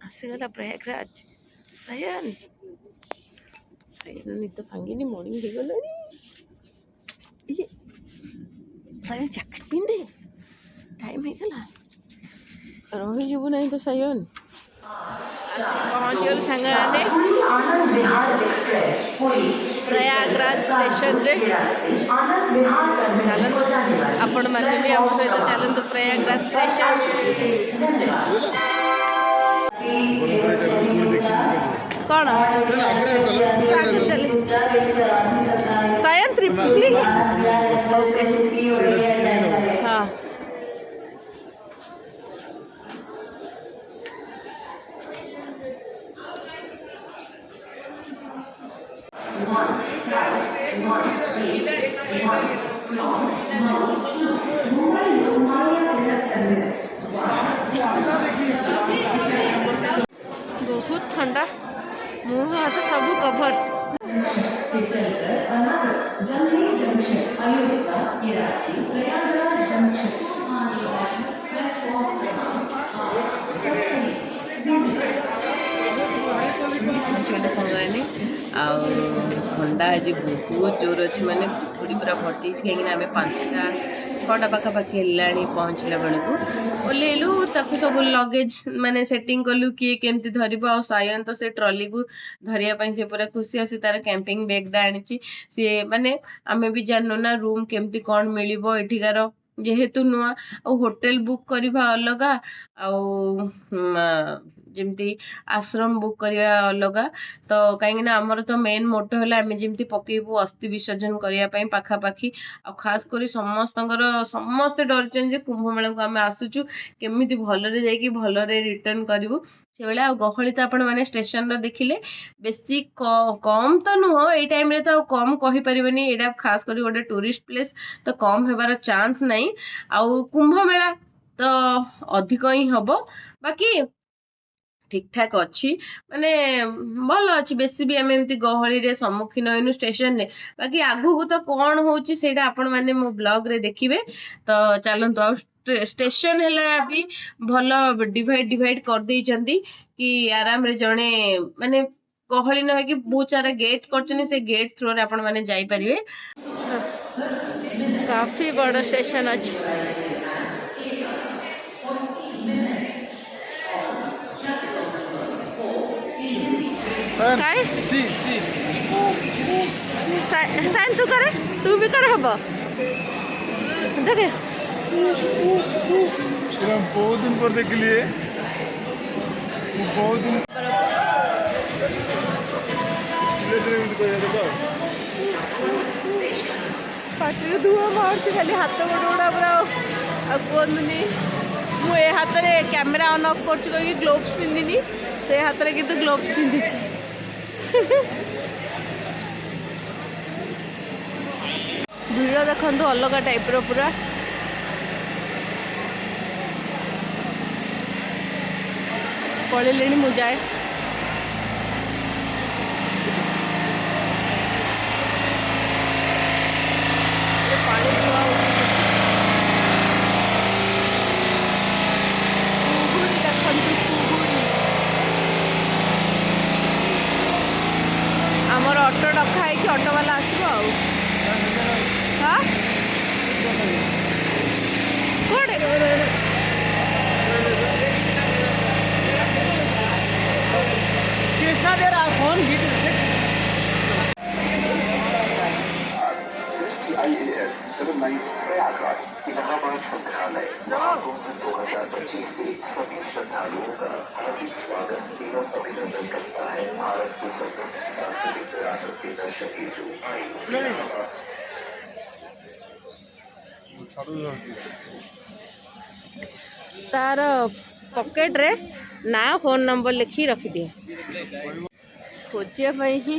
आसीगला Prayagraj Sion Sion निद भांगिनी morning हो गला ये सायन जैकेट पिंधे टाइम हो गला रही जीव ना तो सायन पहुँच गल सांग प्रयागराज स्टेशन रे चलतु आपण मैंने भी आम सहित चलतु प्रयागराज स्टेशन कौन सायन त्रिपुली हाँ बहुत ठंडा मुँह हाथ सब कभर ठंडा आज बहुत जोर अच्छे माने पूरी पूरा भट्टी कहीं आम 5टा 6टा पाखापाखि है पहुँचला बेलू ओल्लू ताकू सब लगेज माने सेटिंग कलु किए केमती धर सायन तो से ट्रॉली को धरिया से पूरा खुशी आसी तार कैंपिंग बैगटा आनी सी माने आम भी जानू ना रूम केमती कौन मिलिबो एठिकार जेहेतु नुआ होटेल बुक करवा अलग जमती आश्रम बुक करवा अलग तो कहीं आमर तो मेन मोटो है आम जमी पकेबू अस्थि विसर्जन करने पाखापाखि खास कर समस्ते डरचन कुंभ मेला को आम आसुचु केमी भलरे जाकि भलरे रिटर्न करूँ से भाई गहली तो आपण मैंने स्टेशन देखिले बेसी कम तो नुह ये टाइम रे तो कम कहीपर यहाँ खास कर गोटे टूरिस्ट प्लेस तो कम होबार चांस नहीं आउ कुंभ मेला तो अधिक ही हम बाकी ठीक ठाक अच्छी माने भल अच्छी बेसी भी आम एमती गहली रे सम्मुखीन होइनु स्टेशन रे बाकी आगु को तो कौन होची सेटा आपण माने मो ब्लॉग रे देखिबे तो चलंतु आ स्टेशन है भी भल डिवाइड कर देइचंती कि आराम रे जणे माने गहली न कि बहुत सारा गेट करचनी से गेट थ्रू रे आपण माने जाई परिवे काफी बड़ स्टेशन अछि काय सी साइंस तू करे तू भी कर हब देखे बहुत दिन पर देख लिए बहुत दिन पार्टी धुआ मार खाली हाथ गोड़ गुड़ा पूरा कहनी मुझे हाथ में कैमेरा ऑन ऑफ कर ग्लोव्स पिंधिनी से हाथ में किंतु ग्लोव्स पिंधि भीड़ देखु अलग टाइप रो पूरा पड़े मुझे आमर ऑटो रखाई ऑटो वाला आसो हाँ कौटे कृष्णा दे रहा फोन इलाहाबाद संग्रहालय महाकुंभ 2025 के सभी श्रद्धालुओं का हार्दिक स्वागत एवं अभिनंदन करता है। भारत की स्वतंत्रता संयुक्त राष्ट्र के दर्शक हेतु तार पॉकेट रे ना फोन नंबर लिखी रखी दिए खोजिया ही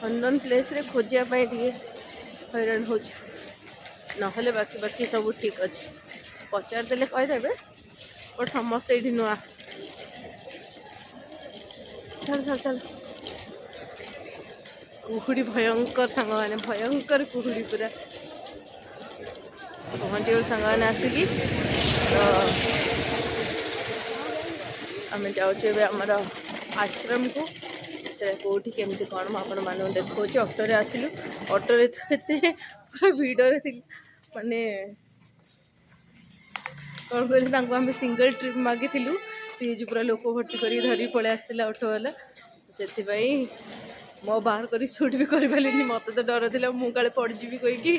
अननोन प्लेस रे खोजिया हैरान हो नहले बाकी बाकी सब ठीक अच्छे पचार देले कहीदे बट समस्त ये नुआ चल चल चल कुहुड़ी भयंकर सांग मैंने भयंकर कुहुड़ी पूरा पहुँची सांग मैंने आसिकी तो आम जाऊँ आमर आश्रम को से कौटी केमती कौन मुझे मानक देखा ऑटो आसिलु ऑटो तो ये पूरा भिड़े थी माने कौन कहते आम सिंगल ट्रिप मागी सी जो पूरा लोक भर्ती कर धरी पलि आसला ऑटो वाला से मो बाहर कर सुट भी कर पारे मत तो डर था मुझे काले पड़जी कहीकि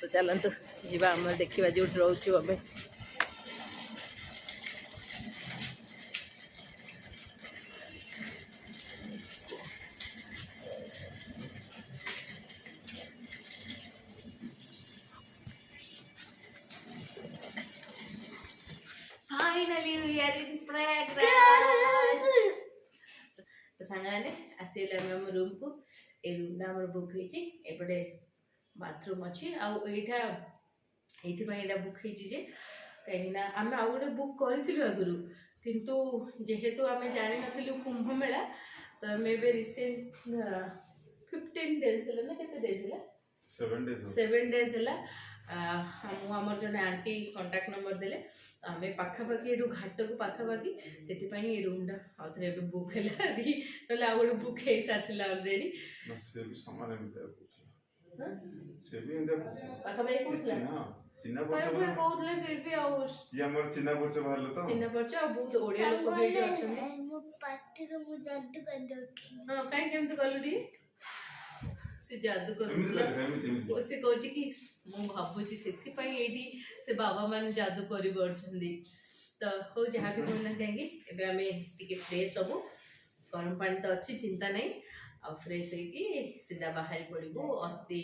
तो चलतु जी आम देखा जो रोचु आम Finally, we are in fragrance. तो सांगाने आसीले हम रूम को ए रूम ना हमर बुक हेची एपटे बाथरूम अछि आ एटा एथि पय एटा बुक हेची जे कहिना हम आ गोटे बुक करिथिलु अगरु किंतु जेहेतु हम जानि नथिलु कुंभ मेला तो मे बे रिसेंट 15 डेज हला ना केते डेज हला 7 डेज हला हम आमर जने आंटी कांटेक्ट नंबर देले आमे पाखापाखि एडु घाट को पाखापाखि सेति पई ए रूमटा आउथरे एबे बुक हैला री नले आ गोटे बुक हे साथिला ऑलरेडी ना से भी सामान में दे पूछ हां से भी इंदे पूछ पाखापाखि कोसला ना चिन्ना परच कोइ कोथले फिर भी आउ ये हमर चिन्ना परच बाहरलो तो चिन्ना परच आ बहुत ओडिया लोक भी एठी अछन मो पार्टी रो मु जादू कर दोखी हां काई केमते कलुडी से जादू एमिति करू से कहछि कि मु भाबुची सेति पई एठी से बाबा मान जादू करि बरछंदी तो हो जहाँ भी बोलना कहेंगे एबे हमें टिके फ्रेश हबो गरम पानी तो अच्छी चिंता नहीं आ फ्रेश है सीधा बाहर पड़बो अस्थि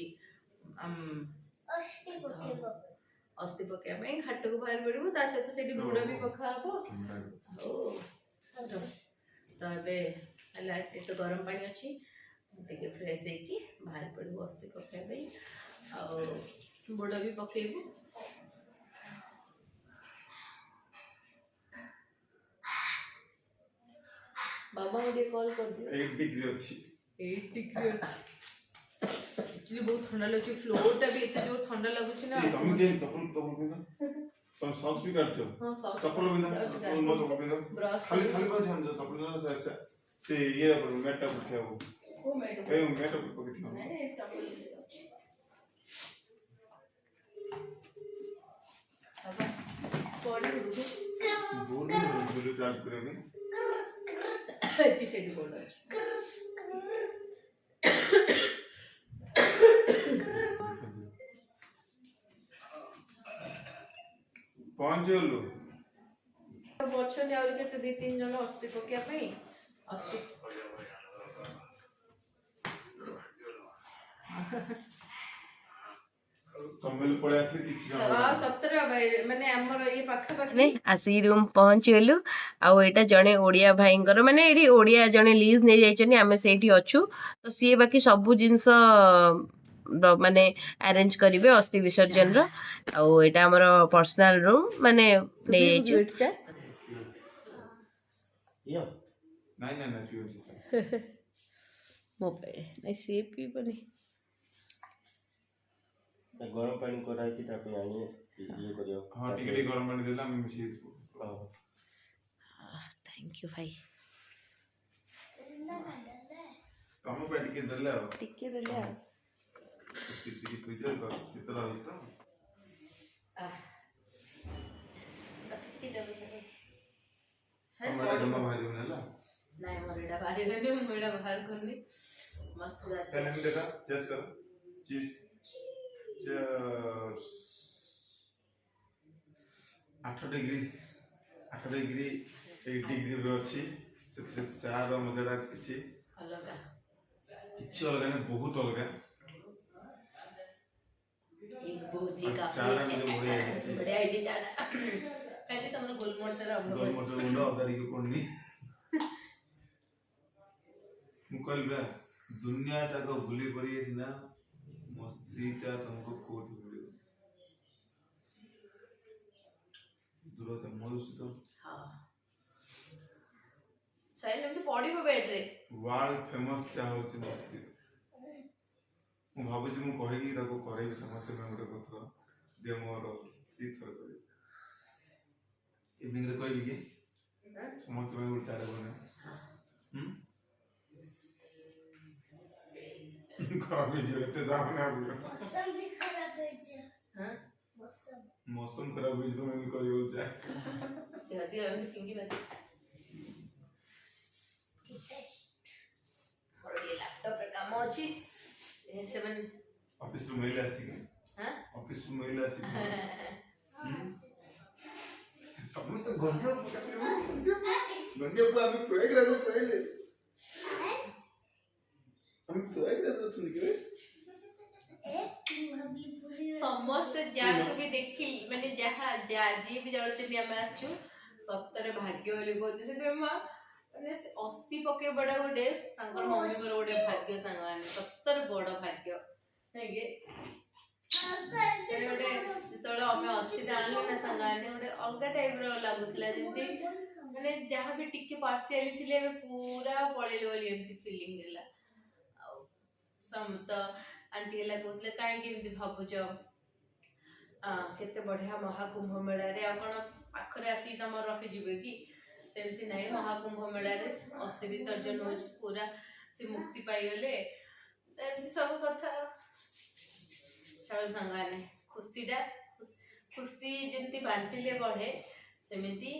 अस्थि पके में घाट को बाहर पड़बो ता सहित सेठी बुड़ा भी पखा हबो ओ तो एबे हला तो गरम पानी अच्छी टिके फ्रेश है कि बाहर पड़बो अस्थि पके में आ बुड़ा भी पकेबो बाबा मुझे कॉल कर दियो 8 डिग्री अछि 8 डिग्री अछि एक्चुअली बहुत ठंडा लगुची फ्लोर टा भी एते जोर ठंडा लगुची ना तुम के चप्पल बिना तुम सॉक्स भी काट छो हां सॉक्स चप्पल बिना मो चप्पल बिना ब्रश खाली खाली को ध्यान दो चप्पल से ये पर मैट टा उठाओ को मैट ए मैट ऊपर पकड़ लो नहीं चप्पल अब बॉडी बोल बोल चार्ज करेंगे अच्छी सेट बोल रहा पहुंचलो बचने और केते 2-3 जन अस्थि पकिया पई अस्थि कमल पळे आसले किछि जण हां 17 माने हमर ये पाखा पाखी आसी रूम पहुंच गेलु आ एटा जणे ओडिया भाईंकर माने एडी ओडिया जणे लीज नै जाइछनी हमें सेठी अछु तो सी बाकी सब जिंस माने अरेंज करिवे अस्थि विसर्जन रो आ एटा हमर पर्सनल रूम माने नै जाइछु यो नाही नाही नाही पिओ मोबाइल नै से पी बनी गरम पानी कराई थी ताकि आनी ये करियो हां टिके गरम पानी देला हम मिसी थैंक यू भाई कम पे टिके देला टिके देला सिटी पूजा कर शीतल आलू तो टिके दे सके हमारा जमा भाई होनेला नहीं मोरेडा बाहर गने मोरेडा बाहर करनी मस्त जाचे चल हम देखा चेस कर चीज 8 डिग्री 8 डिग्री 8 डिग्री रे अछि से चार मजेडा किछि अलगा किछि अलगा ने बहुत अलगा एक बहुत ही काफी चार मुझे बढ़िया है जी जाना कहते तुमने गोलमोड़ चला हम गोलमोड़ मुंडा उतारी के पड़नी मुकल बे दुनिया साको भूली पड़ी सिना मस्ती चा तुमको कोट मिले दूर तक मौज तो हां साइल हम तो पड़ी पे बैठ रे वर्ल्ड फेमस चा होची मस्ती मु भाबुची मु कहि ताको करे समस्त में गोटे पत्र दे मोर स्त्री थर करे इवनिंग रे कहि कि समस्त में गुड़ चारे बने खराब हो जो एते जा बना मौसम भी खराब है जे हां मौसम खराब हो तो मैं करियो जा दिवाती है पिंकी बात और ये लैपटॉप रे काम अछि ए 7 ऑफिस में महिला आसी हां ऑफिस में महिला आसी अपन तो गंजा पूरा अभी प्रयागराज में पढ़ले हम प्रयागराज में सुन के समस्त जाको भी देखि माने जहा जा जी भी जाउछथि हम आछु सप्तरे भाग्य बोली कहछ से माने अस्थि पके बडा गोटे तांकर मम्मी कर गोटे भाग्य संगाने सप्तरे बड़ भाग्य हेगे गोटे जेतोले हमें अस्थि डालले ना संगाने गोटे अलगा टाइप रो लागुतला जेंति माने जहा भी टिके पार्शियली थिले पूरा पळेले बोली एमती फीलिंग देला समत आंटी हला कहतले काहे केमती भाबुछ केते बढ़िया महाकुंभ मेला रे आपण पाखरे आसी तमर रखि जिवे की सेमती नाही महाकुंभ मेला रे अस्थि विसर्जन हो पूरा से मुक्ति पाई गले एमती सब कथा चल संगाने खुशी जेमती बांटिले बढ़े सेमती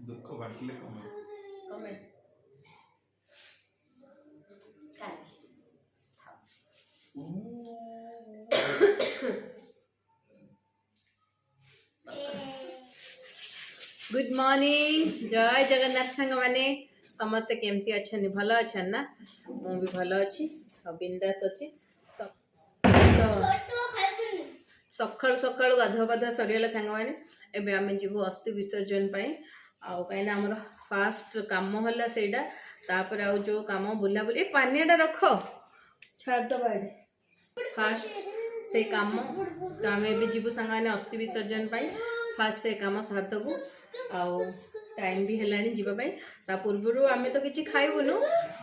दुख बांटले कमे गुड मॉर्निंग जय जगन्नाथ संग माने समस्त केमती अच्छे भल अच्छा ना मु भी भल अच्छी बिंदास अच्छी सकाल सकाल गाधुआ पाधुआ सरीगला सांग मैंने एबे आम जीवु अस्थि विसर्जन आउ कहीं आमर फास्ट कम है सेटा तापर आउ जो कम बुला बुली पानीटा रख छाड़ दबा फास्ट से कम आम ए जीवु सांग मैंने अस्थि विसर्जन फास्ट से कम सारदबू आउ टाइम भी है जीवाई ता पूर्व आम तो किसी खाइबुनु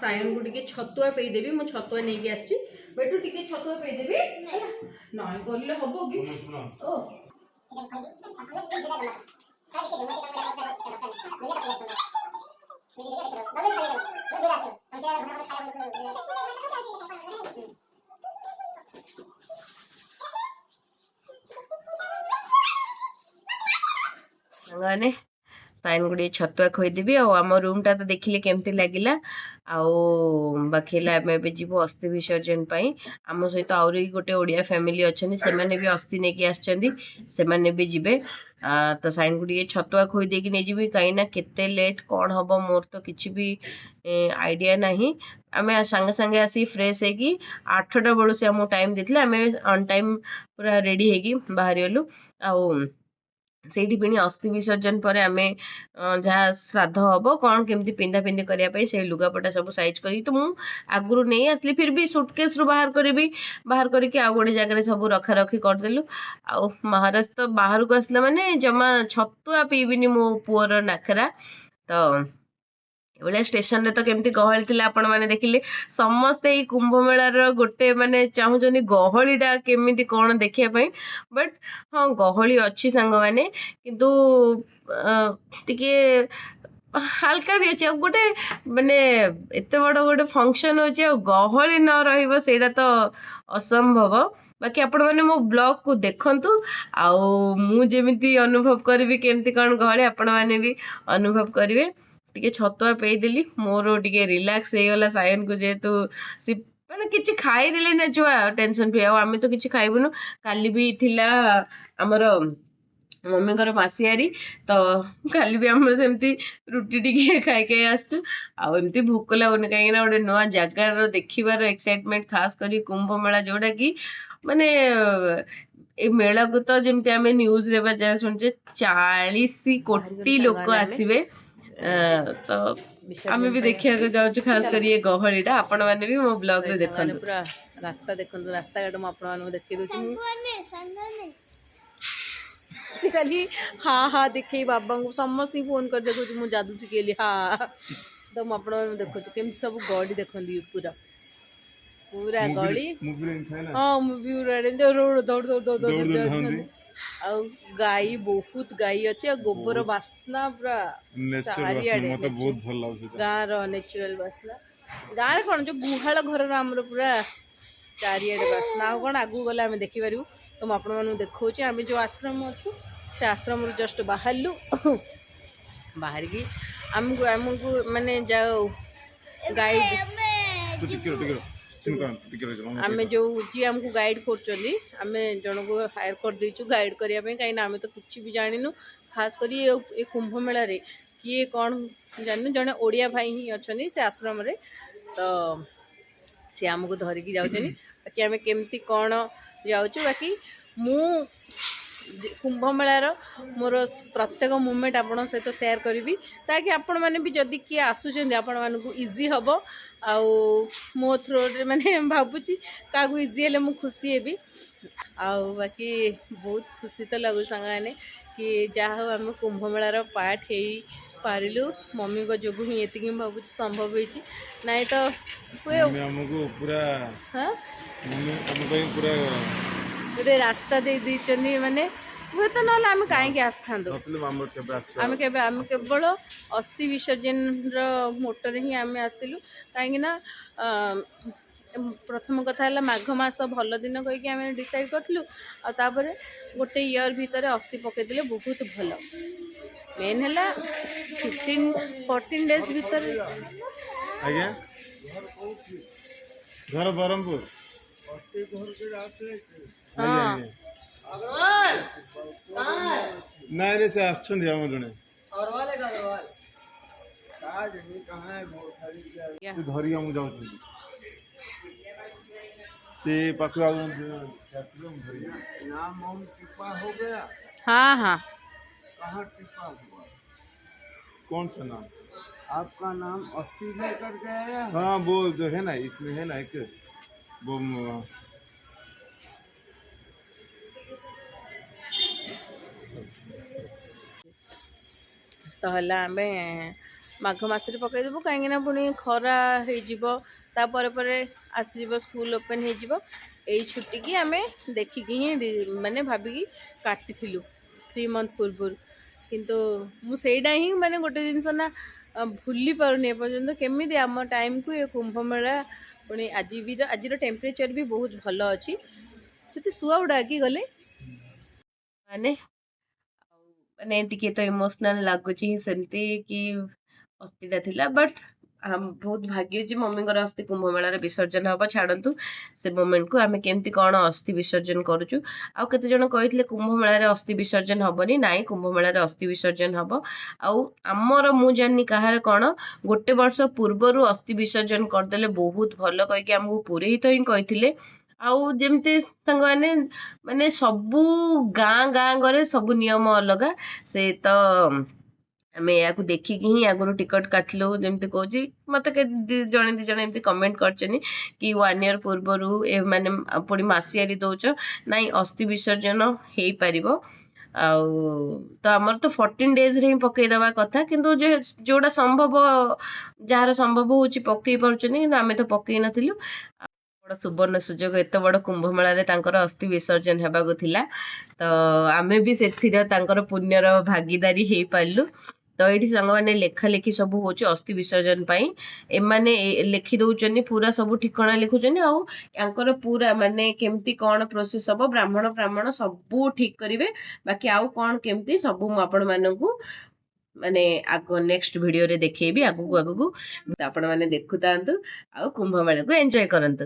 सायन को टे छतुआ पेदेवी मु छतुआ नहीं आसी बेटू टे छतुआ पेदेवी ना कले हम कि ओ गाने साइन गुड़ी छतुआ खोईदेवी आम रूमटा तो देखिले केमती लगिला बाकी जीव अस्थि विसर्जन आम सहित आहरी गोटे ओडिया फैमिली अच्छा से भी अस्थि नहीं आसने भी जीवे तो साइन गुड़ी छतुआ खोईदे नहीं जी कहीं केते लेट कौन हम मोर तो किसी भी आइडिया नहीं आम सांगे सांगे आसी फ्रेश होगी 8टा बेलू से आमको टाइम देते आम ऑन टाइम पूरा रेडी होगी बाहरी गलु सेठी पिणी अस्थि विसर्जन पर आम जहाँ श्राद्ध हम कौन केमती पिंधा पिंधि करने से लुगापटा सब साइज करी तो मुझे आगुरी नहीं आसली फिर भी सुटकेस रू बाहर करी बाहर करके आउ गोटे जगह सब रखा रखी करदेलु आ महाराज तो बाहर को आसला माने जमा छतुआ पीबिनी मो पुअर नाखरा तो ये स्टेशन रे तो केमती गहली थिला आपण माने देखिले समस्ते ई कुंभ मेलार गोटे माने चाहुचनी गहलीटा केमिति कोन देखिया पई बट हाँ गहली अच्छी सांग माने किंतु टिके हल्का भी अच्छे गोटे माने एते बड़ गोटे फंक्शन होचे गहली न रहिबो सेटा तो असंभव बाकी आपण माने मो ब्लॉग को देखंतु आउ मु जेमिति अनुभव करबी केमती कोन गहली आपण माने भी अनुभव करिवे टिके छतुआ पेदेली मोर टिके रिलैक्स हो गला सायन को जेहेतु सी मैंने किसी खाईदे ना छुआ टेंशन फ्री आम तो किसी खाइबुनु काली भी थिला आमर मम्मी घर मासियारी तो काली भी आम सेमती रुटी टिके खाई आसचु आमती भोक लगुनि कहीं गोटे नुआ जगार देखिबार एक्साइटमेंट खास करी कुंभ मेला जोटा कि माने ए मेला को तो जमती आम न्यूज रे जा सुनचे 40 कोटी लोक आसीबे तो आम भी देखा जाऊँ खास कर ये गहलीटा आपण मैंने भी मो ब्लॉग रे देखंतु पूरा रास्ता देखंतु रास्ता घाट म आपण मानू देखि दोछु से खाली हाँ हाँ देखे बाबा को समस्त फोन कर देखो मु जादू सिखेली हाँ तो मु आपण मानू देखो केम सब गड़ी देखंदी पूरा पूरा गड़ी हाँ मूवी रे दौड़ दौड़ दौड़ दौड़ दौड़ ଆଉ ଗାଈ ବହୁତ ଗାଈ ଅଛି ଆଉ ଗୋବର ବାସ୍ନା ପୁରା ଚାରିଆଡେ ଗାଁର ନେଚୁରାଲ ବାସ୍ନା। ଗାଁରେ କ'ଣ ଯୋଉ ଗୁହାଳ ଘରର ଆମର ପୁରା ଚାରିଆଡେ ବାସ୍ନା। ଆଉ କ'ଣ ଆଗକୁ ଗଲେ ଆମେ ଦେଖିପାରିବୁ ତ ମୁଁ ଆପଣମାନଙ୍କୁ ଦେଖାଉଛି। ଆମେ ଯେଉଁ ଆଶ୍ରମ ଅଛୁ ସେ ଆଶ୍ରମରୁ ଜଷ୍ଟ ବାହାରିଲୁ। ବାହାରିକି ଆମକୁ ଆମକୁ ମାନେ ଯାଉ ଗାଇଡ୍ ଆମେ ଯେଉଁ ଯିଏ ଆମକୁ ଗାଇଡ୍ କରୁଛନ୍ତି ଆମେ ଜଣକୁ ହାୟର କରିଦେଇଛୁ ଗାଇଡ୍ କରିବା ପାଇଁ, କାହିଁକିନା ଆମେ ତ କିଛି ବି ଜାଣିନୁ। ଖାସ୍ କରି ଏ କୁମ୍ଭ ମେଳାରେ କିଏ କ'ଣ ଜାଣିନୁ। ଜଣେ ଓଡ଼ିଆ ଭାଇ ହିଁ ଅଛନ୍ତି ସେ ଆଶ୍ରମରେ, ତ ସେ ଆମକୁ ଧରିକି ଯାଉଛନ୍ତି। ବାକି ଆମେ କେମିତି କ'ଣ ଯାଉଛୁ, ବାକି ମୁଁ କୁମ୍ଭ ମେଳାର ମୋର ପ୍ରତ୍ୟେକ ମୁମେଣ୍ଟ ଆପଣଙ୍କ ସହିତ ସେୟାର କରିବି, ତାକି ଆପଣମାନେ ବି ଯଦି କିଏ ଆସୁଛନ୍ତି ଆପଣମାନଙ୍କୁ ଇଜି ହେବ। ଆଉ ମୋ ଥ୍ରୋରେ ମାନେ ଭାବୁଛି କାହାକୁ ଇଜି ହେଲେ ମୁଁ ଖୁସି ହେବି। ଆଉ ବାକି ବହୁତ ଖୁସି ତ ଲାଗୁଛି ସାଙ୍ଗମାନେ କି ଯାହା ହଉ ଆମେ କୁମ୍ଭ ମେଳାର ପାର୍ଟ ହେଇପାରିଲୁ। ମମିଙ୍କ ଯୋଗୁଁ ହିଁ ଏତିକି ମୁଁ ଭାବୁଛି ସମ୍ଭବ ହେଇଛି, ନାଇଁ ତ ହୁଏ ଗୋଟେ ରାସ୍ତା ଦେଇଛନ୍ତି ମାନେ ହୁଏତ ନହେଲେ ଆମେ କାହିଁକି ଆସିଥାନ୍ତୁ। ଆମେ କେବଳ ଅସ୍ଥି ବିସର୍ଜନର ମୋଟରେ ହିଁ ଆମେ ଆସିଥିଲୁ, କାହିଁକିନା ପ୍ରଥମ କଥା ହେଲା ମାଘ ମାସ ଭଲ ଦିନ କହିକି ଆମେ ଡିସାଇଡ଼୍ କରିଥିଲୁ। ଆଉ ତାପରେ ଗୋଟେ ଇୟର୍ ଭିତରେ ଅସ୍ଥି ପକାଇଦେଲେ ବହୁତ ଭଲ। ମେନ୍ ହେଲା 15-14 ଡେଜ୍ ଭିତରେ। ଆଜ୍ଞା ଘର ବରହମପୁର। ହଁ ନାଇଁ ରେ ସେ ଆସୁଛନ୍ତି ଆମର ଜଣେ ଧରିକି ଆମକୁ ଯାଉଛନ୍ତି ସେ ପାଖକୁ ଆଉ हाँ हाँ कौन सा नाम? आपका नाम अस्थि लेकर गया। हाँ वो जो है ना इसमें है ना एक वो ତ ହେଲା ଆମେ ମାଘ ମାସରେ ପକାଇଦେବୁ, କାହିଁକିନା ପୁଣି ଖରା ହେଇଯିବ, ତାପରେ ପରେ ଆସିଯିବ ସ୍କୁଲ ଓପେନ୍ ହେଇଯିବ। ଏଇ ଛୁଟିକି ଆମେ ଦେଖିକି ହିଁ ମାନେ ଭାବିକି କାଟିଥିଲୁ 3 ମନ୍ଥ ପୂର୍ବରୁ। କିନ୍ତୁ ମୁଁ ସେଇଟା ହିଁ ମାନେ ଗୋଟେ ଜିନିଷ ନା ଭୁଲି ପାରୁନି ଏପର୍ଯ୍ୟନ୍ତ, କେମିତି ଆମ ଟାଇମ୍କୁ ଏ କୁମ୍ଭ ମେଳା ପୁଣି ଆଜିର ଟେମ୍ପରେଚର୍ ବି ବହୁତ ଭଲ ଅଛି। ସେତେ ଶୁଆ ଉଡ଼ାକି ଗଲେ ମାନେ ଟିକେ ତ ଇମୋସନାଲ ଲାଗୁଛି ସେମିତି କି ଅସ୍ଥିଟା ଥିଲା, ବଟ୍ ବହୁତ ଭାଗ୍ୟ ଯେ ମମିଙ୍କର ଅସ୍ଥି କୁମ୍ଭ ମେଳାରେ ବିସର୍ଜନ ହବ। ଛାଡ଼ନ୍ତୁ ସେ ମୋମେଣ୍ଟକୁ, ଆମେ କେମିତି କ'ଣ ଅସ୍ଥି ବିସର୍ଜନ କରୁଛୁ। ଆଉ କେତେ ଜଣ କହିଥିଲେ କୁମ୍ଭ ମେଳାରେ ଅସ୍ଥି ବିସର୍ଜନ ହବନି, ନାଇଁ କୁମ୍ଭ ମେଳାରେ ଅସ୍ଥି ବିସର୍ଜନ ହବ। ଆଉ ଆମର ମୁଁ ଜାଣିନି କାହାର କ'ଣ ଗୋଟେ ବର୍ଷ ପୂର୍ବରୁ ଅସ୍ଥି ବିସର୍ଜନ କରିଦେଲେ ବହୁତ ଭଲ କହିକି ଆମକୁ ପୁରୋହିତ ହିଁ କହିଥିଲେ। ଆଉ ଯେମିତି ସାଙ୍ଗମାନେ ମାନେ ସବୁ ଗାଁ ଗରେ ସବୁ ନିୟମ ଅଲଗା, ସେ ତ ଆମେ ଏହାକୁ ଦେଖିକି ହିଁ ଆଗରୁ ଟିକଟ କାଟିଲୁ। ଯେମିତି କହୁଛି ମତେ ଜଣେ ଦି ଜଣ ଏମିତି କମେଣ୍ଟ କରିଛନ୍ତି କି 1 year ପୂର୍ବରୁ ମାନେ ପୁଣି ମାସିଆରି ଦଉଛ, ନାଇଁ ଅସ୍ଥି ବିସର୍ଜନ ହେଇପାରିବ। ଆଉ ତ ଆମର ତ 14 daysରେ ହିଁ ପକେଇଦବା କଥା, କିନ୍ତୁ ଯୋଉଟା ସମ୍ଭବ ଯାହାର ସମ୍ଭବ ହଉଛି ପକେଇ ପାରୁଛନ୍ତି, କିନ୍ତୁ ଆମେ ତ ପକେଇ ନଥିଲୁ। ବଡ଼ ସୁବର୍ଣ୍ଣ ସୁଯୋଗ, ଏତେ ବଡ଼ କୁମ୍ଭ ମେଳାରେ ତାଙ୍କର ଅସ୍ଥି ବିସର୍ଜନ ହେବାକୁ ଥିଲା, ତ ଆମେ ବି ସେଥିର ତାଙ୍କର ପୁଣ୍ୟର ଭାଗିଦାରୀ ହେଇପାରିଲୁ। ତ ଏଇଠି ସାଙ୍ଗମାନେ ଲେଖା ଲେଖି ସବୁ ହଉଛି ଅସ୍ଥି ବିସର୍ଜନ ପାଇଁ। ଏମାନେ ଲେଖି ଦଉଛନ୍ତି, ପୁରା ସବୁ ଠିକଣା ଲେଖୁଛନ୍ତି। ଆଉ ୟାଙ୍କର ପୁରା ମାନେ କେମିତି କ'ଣ ପ୍ରୋସେସ୍ ହବ, ବ୍ରାହ୍ମଣ ସବୁ ଠିକ କରିବେ। ବାକି ଆଉ କ'ଣ କେମିତି ସବୁ ମୁଁ ଆପଣମାନଙ୍କୁ ମାନେ ନେକ୍ସଟ ଭିଡ଼ିଓରେ ଦେଖେଇବି ଆଗକୁ। ଆପଣମାନେ ଦେଖୁଥାନ୍ତୁ ଆଉ କୁମ୍ଭ ମେଳାକୁ ଏନ୍ଜୟ କରନ୍ତୁ।